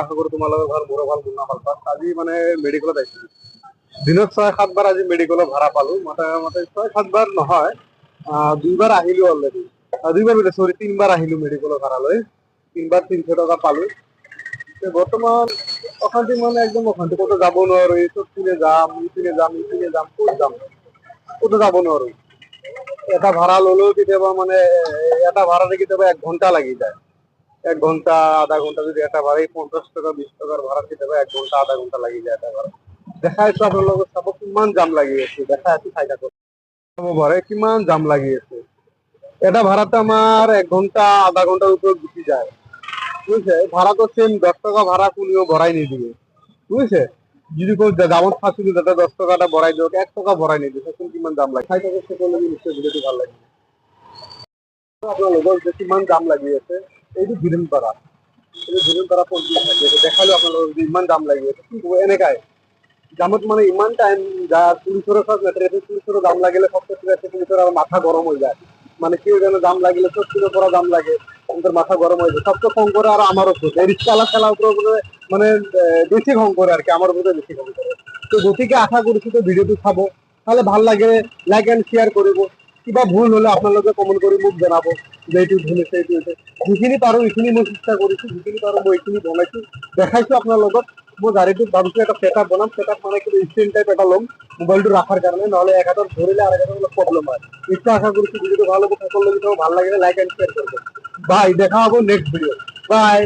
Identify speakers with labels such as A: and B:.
A: আশা কৰো তোমালোকৰ ঘৰ মোৰো ভাল মুন্না ভাল পাত আজি মানে মেডিকেলত আহিছিলো দিনত 6-7 বাৰ আজি মেডিকেলত ভাড়া পালো মোটামুটি 6-7 বাৰ নহয় 2 বাৰ আহিলো অলৰেডি 2 বাৰ সৰি 3 বাৰ আহিলো মেডিকেলৰ ভাড়া লৈ 3 বাৰ 300 টকা পালো বৰ্তমান অশান্তি মানে একদম অশান্তি ক'তো যাব নোৱাৰো চব পিনে যাম ইপিনে যাম ক'ত যাম ক'তো যাব নোৱাৰো এটা ভাড়া ললেও কেতিয়াবা মানে এটা ভাড়াতে কেতিয়াবা 1 ঘন্টা লাগি যায় 1 ঘন্টা আধা ঘন্টা যদি এটা ভাড়া 50 টাকা 20 টাকার ভাড়া কেতিয়াবা 1 ঘন্টা আধা ঘন্টা লাগি যায় এটা ভাড়া দেখাইছো আপোনালোকক চাব কিমান জাম লাগি আছে দেখাই আছো চাই থাকক ভাড়া কিমান জাম লাগি আছে এটা ভাড়াতে আমার 1 ঘন্টা আধা ঘন্টার উপর গুছি যায় বুঝছে ভাড়া তো সেম 10 টাকা ভাড়া কোনিও ভরাই নিদিবে বুঝছে যদি কেউ জামত ফাঁসিল তাতে 10 টাকাটা ভরাই দিও 1 টাকা ভরাই নিদিবে তখন কিমান জাম লাগে চাই থাকক সকলে নিশ্চয় ভিডিওটি ভাল লাগে আপোনালোকৰ যে কিমান জাম লাগি আছে এইটো ভিলেনপাৰা এই ভিলেনপাৰা পঞ্চায়ত থাকে দেখালো আপোনালোকক ইমান জাম লাগি আছে কি ক'ব এনেকাই জামত মানে ইমান টাইম যায় পুলিচেরও সব ট্রাফিক পুলিচেরও জাম লাগিলে সব ট্রাফিক পুলিশের আর মাথা গরম হয়ে যায় মানে কেউ যেন জাম লাগিলে সব কিলো পরা জাম লাগে ওদের মাথা গরম হয়ে যায় সব তো কম করে আর আমার উপরে রিক্সাওয়ালা খেলা উপরে মানে বেশি কম করে আর কি আমার উপরে বেশি কম করে তো গতিকে আশা করছি তো ভিডিওটি চাব তাহলে ভাল লাগে লাইক এন্ড শেয়ার কৰিব কিবা ভুল হলে আপোনালোকে কমেন্ট কৰি মোক জনাব যে এইটো ভুল হৈছে এইটো হৈছে যিখিনি পাৰো এইখিনি মই চেষ্টা কৰিছো যিখিনি পাৰো মই এইখিনি বনাইছো দেখাইছো আপোনাৰ লগত মই গাড়ীটোত ভাবিছো এটা সেটআপ বনাম সেটআপ মানে কিন্তু স্ক্রিন টাইপ এটা লম মোবাইলটো রাখার কারণে নহলে এক হাতত ধরিলে আর এক হাতত অলপ প্রবলেম হয় নিশ্চয় আশা করছি ভিডিওটো ভালো হবে সকল লোক ভালো লাগে লাইক এন্ড শেয়ার করবেন বাই দেখা হবে নেক্সট ভিডিও বাই